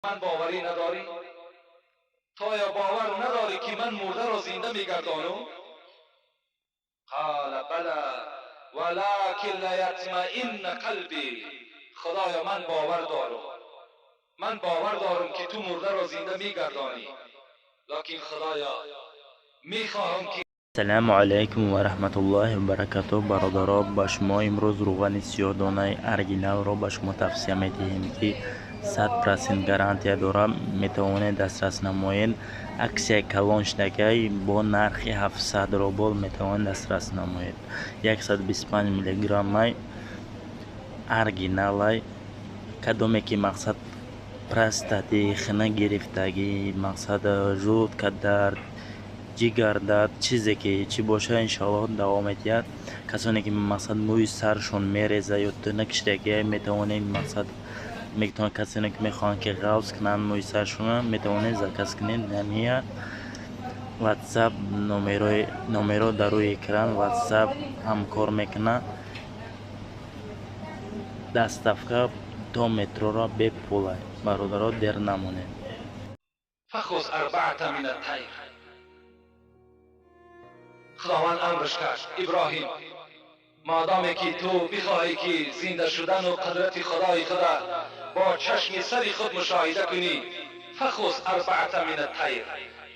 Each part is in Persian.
من باوری نداری؟ تو یا باور نداری که من مرده را زنده میگردانم؟ قال بلا ولكن لیطمئن قلبی. خدایا من باور دارم که تو مرده را زنده میگردانی، لکن خدایا میخواهم که السلام علیکم و رحمت الله و برکاته. برادرها، با شما امروز روغن سیاه ارگینال را به شما توصیه می‌دهیم که 100% گارانتی داره. میتوانید دسترس نمایید. اکسیای کلان شدگی با نرخ 700 روبل میتوانید دسترس نمایید. 125 میلی گرم ارگینال کدومی که مقصد پرستاتی، خنه گرفتگی، مقصد جود کدر، جگر درد، چیزی که چی باشه انشالله دوام میدهد. کسانی که مقصد موی سرشون میریزه یا تنک شدگی میتوانید مقصد کسانی که میخوان که غوض کنن موی سرشون میتوانید زکس کنید. نمیه واتساپ نمره در روی اکران واتساپ همکار میکنه. دستفکه تا مترو را بپولای. برادرها در نمونه. فخذ اربعه من الطیر. خداوند امرش کرد ابراهیم مادامی که تو بخواهی که زنده شدن و قدرت خدای خدا با چشم سری خود مشاهده کنی، فخذ اربعه من الطیر،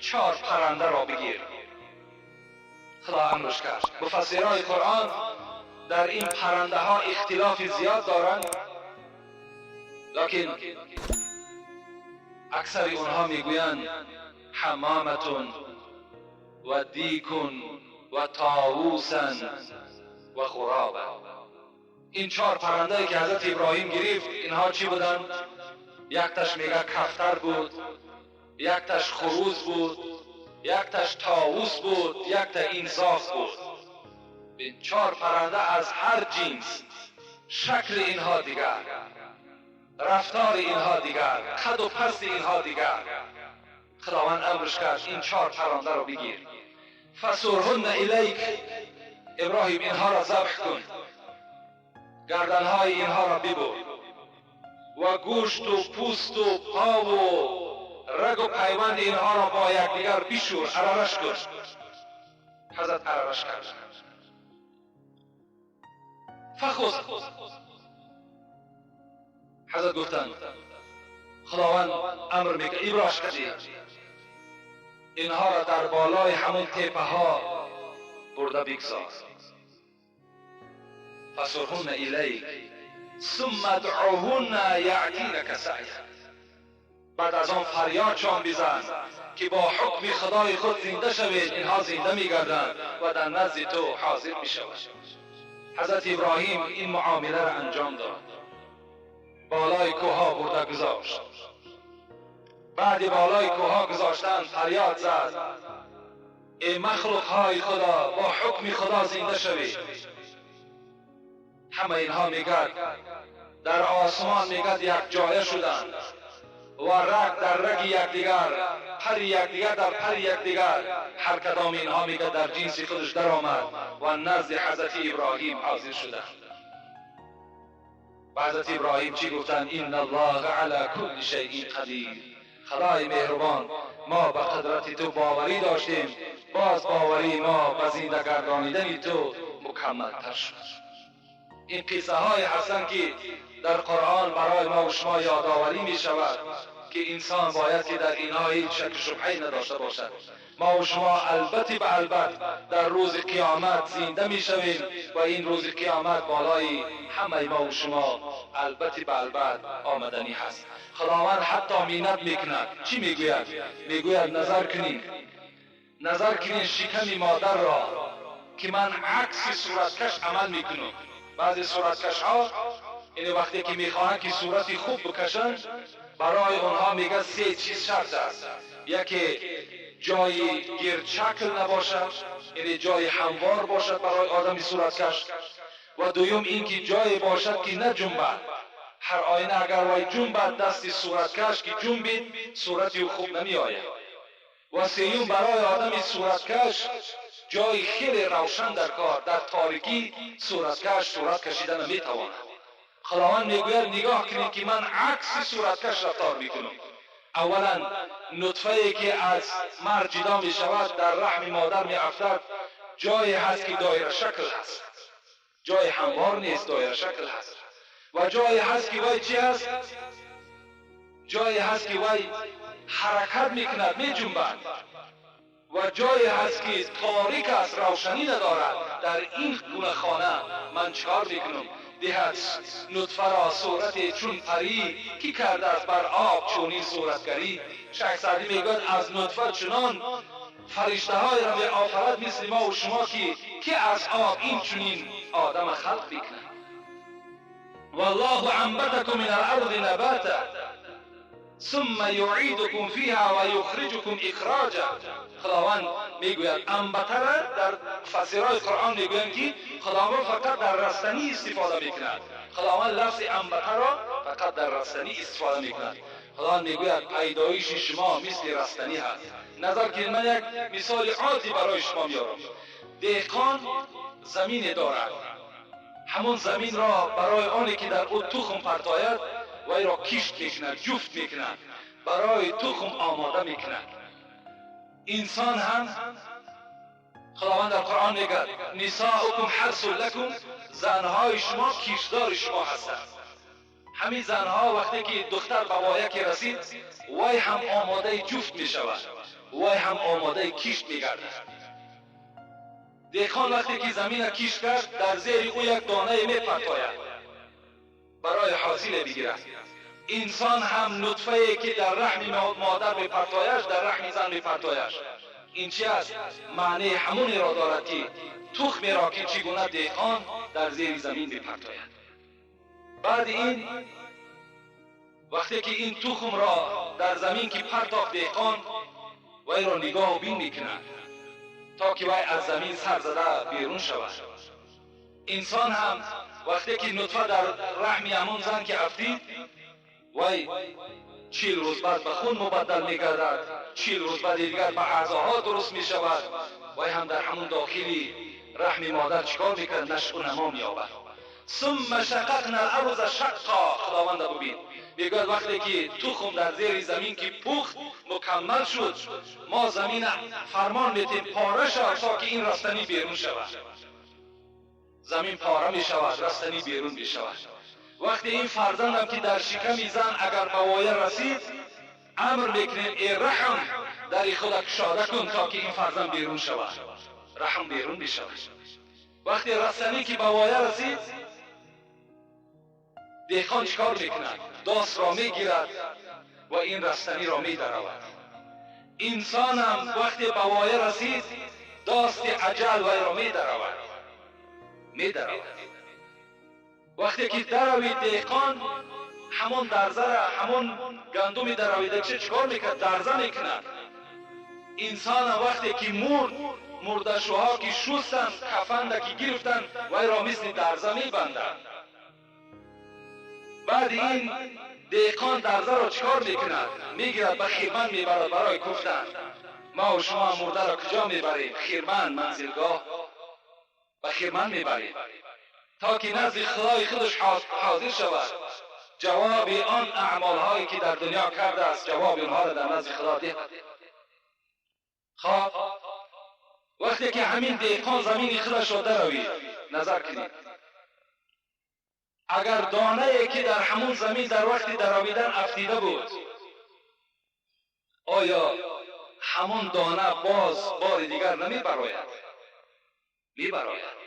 4 پرنده را بگیر. خدا امرش کرد. مفسرای قرآن در این پرنده ها اختلاف زیاد دارند، لکن اکثر اونها میگویند حمامتون و دیکون و طاووسن و غرابه. این 4 پرنده که حضرت ابراهیم گرفت اینها چی بودن؟ یکتش میگه کفتر بود، یکتش خروس بود، یکتش طاووس بود، یکتا انصاف بود. این 4 پرنده از هر جنس، شکل اینها دیگر، رفتار اینها دیگر، قد و پست اینها دیگر. خداوند امرش کرد این 4 پرنده را بگیر. فسرهن الیک. ابراهیم اینها را ذبح کن، گردنهای اینها را ببر و گوشت و پوست و پا و رگ و پیوند اینها را با یکدیگر بشور، عررش کن. حضرت عررش کرد. فخذ. حضرت گفتند خداوند امر میکنه ابراش کردی اینها را در بالای همون تپه ها برده بگذار. فسرهن الیک ثم ادعوهن یأتینک سعیا. بعد از آن فریادشان بزن که با حکم خدای خود زنده شوید. اینها زنده میگردند و در نزد تو حاضر میشوند. حضرت ابراهیم این معامله را انجام داد. بالای کوه برده گذاشت. بعد بالای کوه گذاشتن فریاد زد ای مخلوق های خدا، با حکم خدا زنده شوید. همه اینها میگد در آسمان میگد یک جایه شدند و رگ در رگ یکدیگر، پر یکدیگر در پر یکدیگر. هر کدام اینها میگد در جنس خودش در آمد و نزد حضرت ابراهیم حاضر شدند. و حضرت ابراهیم چی گفتند؟ ان الله علی کل شیء قدیر. خدای مهربان، ما به قدرت تو باوری داشتیم، باز باوری ما به زنده گردانیدن تو مکمل تر شد. این قصه های حسن که در قرآن برای ما و شما یادآوری می شود که انسان باید که در اینها هیچ شک و شبهه‌ای نداشته باشد. ما و شما البته به البته در روز قیامت زنده می شویم و این روز قیامت بالای همه ما و شما البته به البته آمدنی هست. خداوند حتی مینت میکند. چی میگوید؟ میگوید نظر کنین شکم مادر را که من عکس صورتکش عمل میکنم. بعضی صورتکش ها این وقتی که میخواهند که صورتی خوب بکشند، برای اونها میگه 3 چیز شرط است. یکی جای گیرچکل نباشد، یعنی جای هموار باشد برای آدمی صورتکش. و دوم اینکه جای باشد که نه جنبد. هر آینه اگر وای جنبد دست صورتکش که جنبید صورتی خوب نمی آید. و سیوم برای آدمی صورتکش جای خیلی روشن در کار، در تاریکی صورتکش صورت کشیدن نمی تواند. خداوند میگوید نگاه کنید که من عکس صورتکش رفتار میکنم. اولا نطفه‌ای که از مرد جدا می شود در رحم مادر می افتد، جایی هست که دایره شکل هست، جای هموار نیست، دایره شکل هست. و جایی هست که وای چی هست؟ جایی هست که وای حرکت میکند، میجنبد. و جایی هست که تاریک است، روشنی ندارد. در این گونه خانه من چکار میکنم؟ دهد نطفه را صورت چون پری کی کرده است بر آب چونین صورتگری. شیخ سعدی میگوید از نطفه چنان فرشته های را می آفرد مثل ما و شما که از آب این چنین آدم خلق میکند. والله انبتكم من الارض نباتا ثم يعيدكم فيها ويخرجكم اخراجا. خداوند میگوید انبته را در فسیرهای قرآن میگویند که خداوند فقط در رستنی استفاده میکند. خداوند لفظ انبته را فقط در رستنی استفاده میکند. خداوند میگوید پیدایش شما مثل رستنی هست. نظر که من یک مثال عادی برای شما میارم. دهقان زمین دارد، همون زمین را برای آنی که در او تخم پرتاید وی را کشت میکند، جفت میکند، برای تخم آماده میکند. انسان هم خداوند در قرآن میگه نساؤکم حرث لکم، زنهای شما کشتدار شما هستند. همین زنها وقتی که دختر به وایک رسید وی هم آماده جفت میشود، وی هم آماده کشت میگردد. دهقان وقتی که زمین کشت کرد در زیر او یک دانه میپرتاید برای حاصل بگیرد. انسان هم نطفه‌ای که در رحم مادر میپرتاید در رحم زن میپرتاید. این چی است؟ معنی همون را دارد که تخم را که چگونه دهقان در زیر زمین میپرتاید. بعد این وقتی که این تخم را در زمین که پرتاخت دهقان وی را نگاه و بین میکند تا که وی از زمین سر زده بیرون شود. انسان هم وقتی که نطفه در رحم همون زن که افتید وی 40 روز بعد به خون مبدل میگردد، 40 روز بعد دیگر به اعضاها درست میشود. وی هم در همون داخلی رحم مادر چکار میکرد؟ نشء و نما مییابد. ثم شققنا الارض شقا. خداوند ببین میگوید وقتی که تخم در زیر زمین که پخت مکمل شد ما زمین فرمان میتیم پاره شود تا که این رستنی بیرون شود. زمین پاره می شود، رستنی بیرون می شود. وقتی این فرزندم که در شکم زن اگر به وایه رسید امر میکنیم ای رحم در خود کشاده کن تا که این فرزند بیرون شود، رحم بیرون می شود. وقتی رستنی که به وایه رسید دهقان چکار میکند؟ داس را میگیرد و این رستنی را میدرود. انسان هم وقتی به وایه رسید داست اجل وی را میدرود. وقتی که دروید دهقان همون درزه را همون گندمی درویده که چکار میکرد؟ درزه میکند. انسان وقتی که مردشوها که شستن کفن که گرفتن وی را مثل درزه میبندند. بعد این دهقان درزه را چکار میکند؟ میگیرد به خیرمن میبرد برای کفتن. ما و شما مرده را کجا میبریم؟ خیرمن، منزلگاه، به خیرمن میبریم تا که نزد خدای خودش حاضر شود. جواب آن اعمال هایی که در دنیا کرده است جواب اونها را در نزد خدا دهد. خب وقتی که همین دهقان زمین خودش را دروید نظر کنید، اگر دانه ای که در همون زمین در وقت درویدن افتیده بود آیا همون دانه باز بار دیگر نمی براید؟ می براید.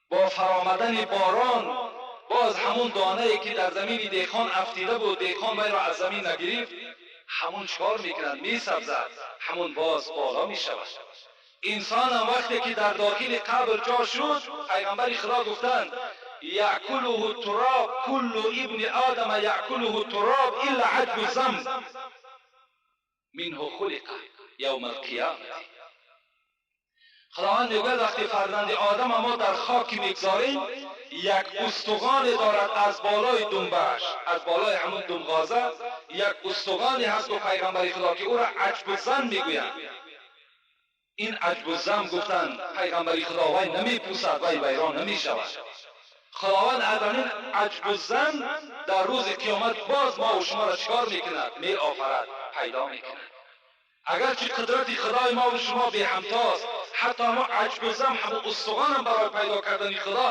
با فرامدن باران باز همون دانه ای که در زمین دهقان افتیده بود دهقان وی را از زمین نگرفت همون چکار میکند؟ می سبزد، همون باز بالا می شود. انسان هم وقتی که در داخل قبر جا شد پیغمبر خدا گفتند یأکله التراب کل ابن آدم یأکله التراب الا عجب الذنب منه خلق یوم القیامه. خداوند میگوید وقتی فرزند آدم ما در خاک میگذاریم یک استخوان دارد از بالای دنبش، از بالای همون دمغازه یک استخوانی هست و پیغمبر خدا که او را عجب الذنب میگویند. این عجب الذنب گفتن پیغمبر خدا وی نمیپوسد وی ویران نمیشود. خداوند از این عجب الذنب در روز قیامت باز ما و شما را چکار میکند؟ می آفرد، پیدا میکند. اگرچه قدرت خدای ما و شما به همتاست، حتی ما عجب و زم هم استخوان برای پیدا کردن خدا